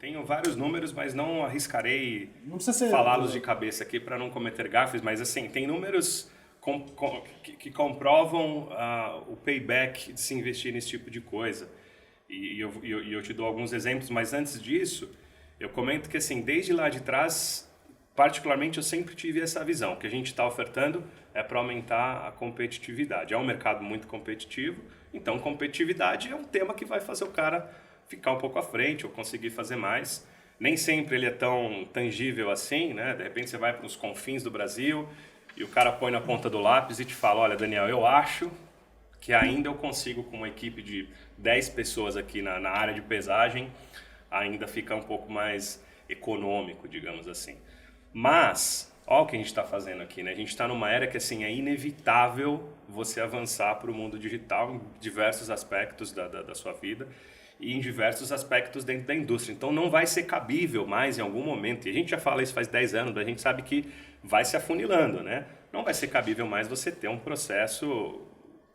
tenho vários números, mas não arriscarei Não precisa ser... falá-los de cabeça aqui para não cometer gafes, mas assim, tem números que comprovam o payback de se investir nesse tipo de coisa. E eu te dou alguns exemplos, mas antes disso, eu comento que assim, desde lá de trás, particularmente eu sempre tive essa visão, que a gente está ofertando é para aumentar a competitividade. É um mercado muito competitivo, então competitividade é um tema que vai fazer o cara ficar um pouco à frente ou conseguir fazer mais. Nem sempre ele é tão tangível assim, né? De repente você vai para os confins do Brasil e o cara põe na ponta do lápis e te fala, olha, Daniel, eu acho que ainda eu consigo, com uma equipe de 10 pessoas aqui na área de pesagem, ainda ficar um pouco mais econômico, digamos assim. Mas, olha o que a gente está fazendo aqui, né? A gente está numa era que assim, é inevitável você avançar para o mundo digital em diversos aspectos da sua vida e em diversos aspectos dentro da indústria. Então não vai ser cabível mais em algum momento, e a gente já fala isso faz 10 anos, a gente sabe que vai se afunilando, né? Não vai ser cabível mais você ter um processo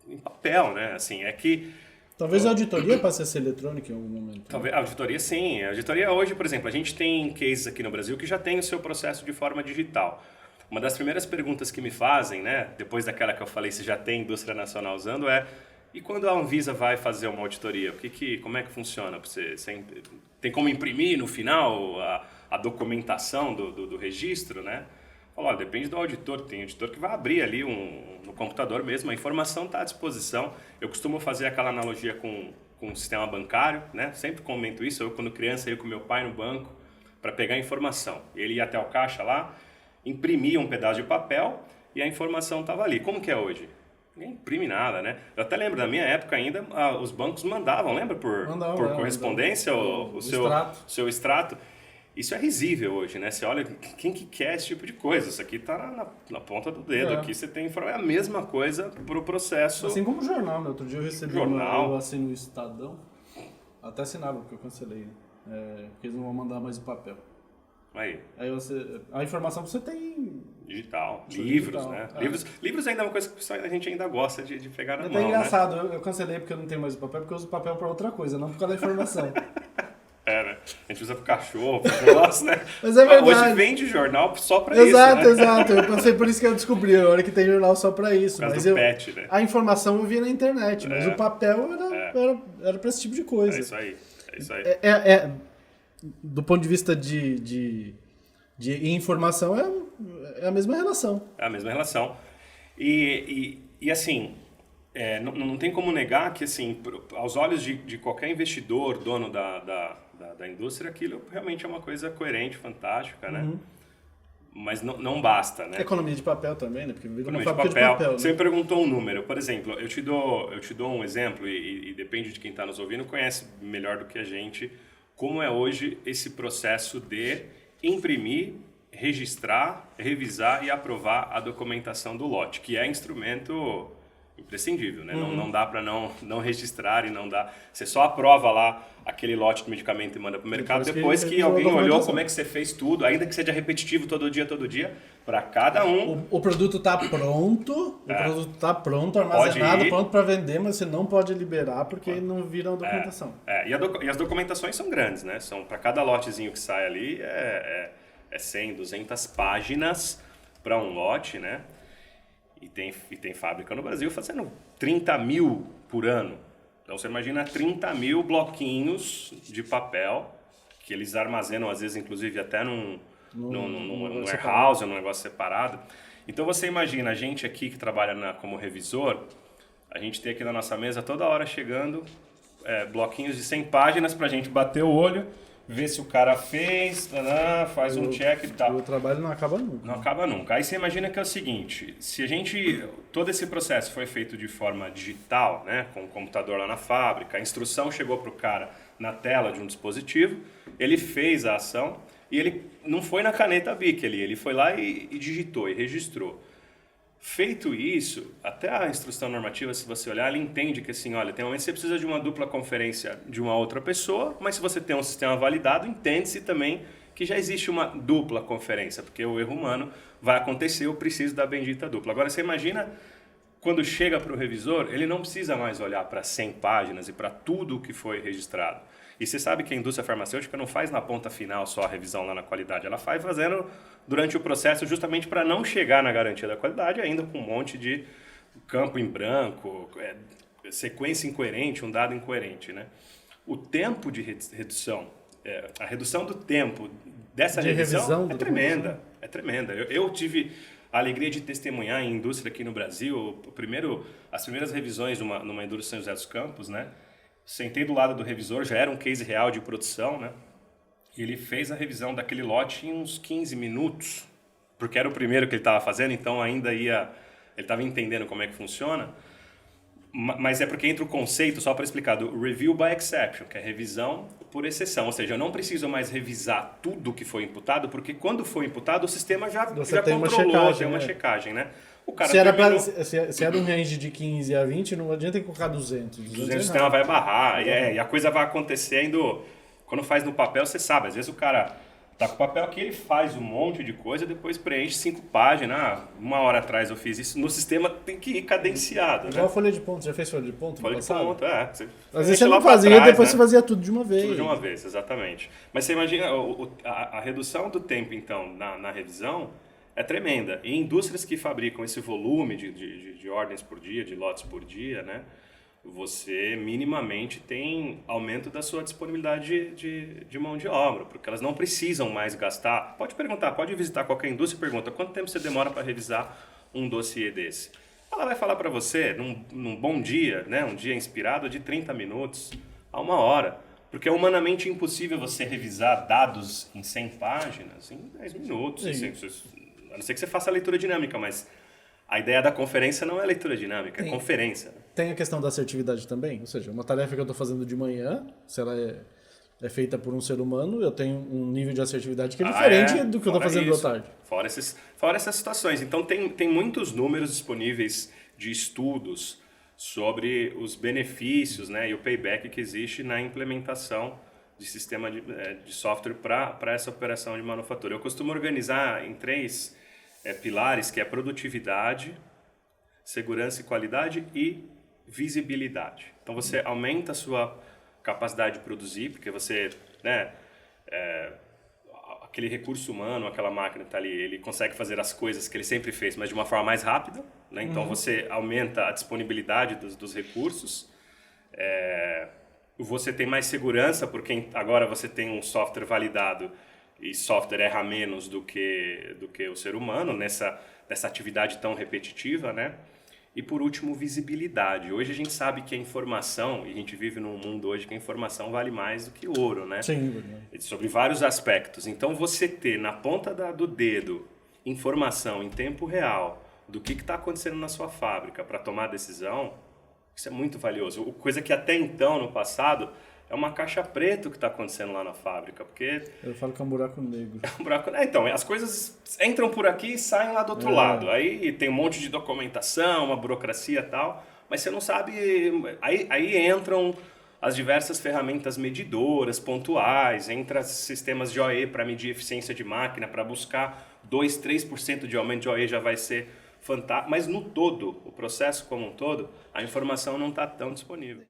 em papel, né? Assim, é que... Talvez a auditoria passe a ser eletrônica em algum momento. Talvez, a auditoria sim. A auditoria hoje, por exemplo, a gente tem cases aqui no Brasil que já tem o seu processo de forma digital. Uma das primeiras perguntas que me fazem, né, depois daquela que eu falei, se já tem indústria nacional usando, e quando a Anvisa vai fazer uma auditoria, como é que funciona? Você tem como imprimir no final a documentação do registro, né? Olha, depende do auditor, tem auditor que vai abrir ali no computador mesmo, a informação está à disposição. Eu costumo fazer aquela analogia com o sistema bancário, né? Sempre comento isso, eu quando criança ia com meu pai no banco para pegar informação. Ele ia até o caixa lá, imprimia um pedaço de papel e a informação estava ali. Como que é hoje? Ninguém imprime nada, né? Eu até lembro, da minha época ainda, os bancos mandavam, lembra? Por correspondência, o seu extrato. Isso é risível hoje, né? Você olha, quem que quer esse tipo de coisa? Isso aqui está na ponta do dedo. Aqui você tem informação. É a mesma coisa para o processo. Assim como o jornal, né? Outro dia eu recebi eu assino o Estadão. Até assinava, porque eu cancelei. Porque eles não vão mandar mais o papel. Aí a informação você tem... Digital. Livros, né? Livros ainda é uma coisa que a gente ainda gosta de pegar na mão, É engraçado. Né? Eu cancelei porque eu não tenho mais o papel, porque eu uso o papel para outra coisa, não por causa da informação. Né? A gente usa pro cachorro, pro negócio, né? Mas é verdade. Hoje vende jornal só pra isso, né? Exato. Eu passei por isso que eu descobri, a hora que tem jornal só pra isso. Por causa do pet, né? A informação eu via na internet, mas o papel era pra esse tipo de coisa. É isso aí. Do ponto de vista de informação, é a mesma relação. É a mesma relação. E assim... não tem como negar que, assim, aos olhos de qualquer investidor, dono da indústria, aquilo realmente é uma coisa coerente, fantástica, né? Mas não basta, né? Economia de papel também, né? Porque economia de papel. Você me perguntou um número. Por exemplo, eu te dou um exemplo e depende de quem está nos ouvindo, conhece melhor do que a gente como é hoje esse processo de imprimir, registrar, revisar e aprovar a documentação do lote, que é instrumento... imprescindível, né? Não dá para não registrar e não dá... Você só aprova lá aquele lote de medicamento e manda para o mercado depois que alguém olhou como é que você fez tudo, ainda que seja repetitivo todo dia, para cada um... O produto está pronto, armazenado, pronto para vender, mas você não pode liberar porque não vira uma documentação. E as documentações são grandes, né? São para cada lotezinho que sai ali, 100, 200 páginas para um lote, né? E tem fábrica no Brasil fazendo 30 mil por ano. Então você imagina 30 mil bloquinhos de papel que eles armazenam, às vezes, inclusive, até num warehouse, num negócio separado. Então você imagina, a gente aqui que trabalha como revisor, a gente tem aqui na nossa mesa toda hora chegando bloquinhos de 100 páginas para a gente bater o olho, ver se o cara fez, faz um check e tal. O trabalho não acaba nunca. Não acaba nunca. Aí você imagina que é o seguinte, se todo esse processo foi feito de forma digital, né, com o computador lá na fábrica, a instrução chegou para o cara na tela de um dispositivo, ele fez a ação e ele não foi na caneta BIC ele foi lá e digitou e registrou. Feito isso, até a instrução normativa, se você olhar, ela entende que assim, olha, tem um momento que você precisa de uma dupla conferência de uma outra pessoa, mas se você tem um sistema validado, entende-se também que já existe uma dupla conferência, porque o erro humano vai acontecer, eu preciso da bendita dupla. Agora, você imagina, quando chega para o revisor, ele não precisa mais olhar para 100 páginas e para tudo o que foi registrado. E você sabe que a indústria farmacêutica não faz na ponta final só a revisão lá na qualidade, ela faz fazendo durante o processo justamente para não chegar na garantia da qualidade ainda com um monte de campo em branco, sequência incoerente, um dado incoerente, né? O tempo de redução, a redução do tempo dessa revisão é tremenda, é tremenda. Eu tive a alegria de testemunhar em indústria aqui no Brasil, as primeiras revisões numa indústria São José dos Campos, né? Sentei do lado do revisor, já era um case real de produção, né? E ele fez a revisão daquele lote em uns 15 minutos, porque era o primeiro que ele estava fazendo, então ainda ele estava entendendo como é que funciona. Mas é porque entra o conceito, só para explicar, do review by exception, que é revisão por exceção. Ou seja, eu não preciso mais revisar tudo que foi imputado, porque quando foi imputado, o sistema já controlou, tem uma checagem, né? O cara se era um range de 15 a 20, não adianta colocar 200. 200 o sistema vai barrar, e a coisa vai acontecendo. Quando faz no papel, você sabe, às vezes o cara tá com o papel aqui, ele faz um monte de coisa, depois preenche 5 páginas. Uma hora atrás eu fiz isso. No sistema tem que ir cadenciado. Igual a folha de ponto. Já fez folha de ponto? Folha de ponto, Às vezes você não fazia, depois você fazia tudo de uma vez. Tudo de uma vez, exatamente. Mas você imagina, a redução do tempo, então, na revisão é tremenda. Em indústrias que fabricam esse volume de ordens por dia, de lotes por dia, né? Você minimamente tem aumento da sua disponibilidade de mão de obra, porque elas não precisam mais gastar. Pode perguntar, pode visitar qualquer indústria e pergunta quanto tempo você demora para revisar um dossiê desse. Ela vai falar para você, num bom dia, né, um dia inspirado, de 30 minutos a 1 hora. Porque é humanamente impossível você revisar dados em 100 páginas em 10 minutos. A não ser que você faça a leitura dinâmica, mas a ideia da conferência não é leitura dinâmica, é conferência. Tem a questão da assertividade também, ou seja, uma tarefa que eu estou fazendo de manhã, se ela é feita por um ser humano, eu tenho um nível de assertividade que é diferente do que eu estou fazendo à tarde. Fora essas situações. Então, tem muitos números disponíveis de estudos sobre os benefícios, né, e o payback que existe na implementação de sistema de software para essa operação de manufatura. Eu costumo organizar em 3 pilares, que é produtividade, segurança e qualidade e visibilidade. Então você aumenta a sua capacidade de produzir, porque você, né, aquele recurso humano, aquela máquina que está ali, ele consegue fazer as coisas que ele sempre fez, mas de uma forma mais rápida, né? Então você aumenta a disponibilidade dos recursos, você tem mais segurança, porque agora você tem um software validado e software erra menos do que o ser humano nessa atividade tão repetitiva, né? E por último, visibilidade. Hoje a gente sabe que a informação, e a gente vive num mundo hoje que a informação vale mais do que ouro, né? Sim. Sobre vários aspectos. Então você ter na ponta do dedo informação em tempo real do que está acontecendo na sua fábrica para tomar decisão, isso é muito valioso. Coisa que até então, no passado, é uma caixa preta que está acontecendo lá na fábrica, porque... Eu falo que é um buraco negro. É um buraco... Então, as coisas entram por aqui e saem lá do outro lado. Aí tem um monte de documentação, uma burocracia e tal, mas você não sabe... Aí entram as diversas ferramentas medidoras, pontuais, entra sistemas de OE para medir eficiência de máquina, para buscar 2, 3% de aumento de OE já vai ser fantástico, mas no todo, o processo como um todo, a informação não está tão disponível.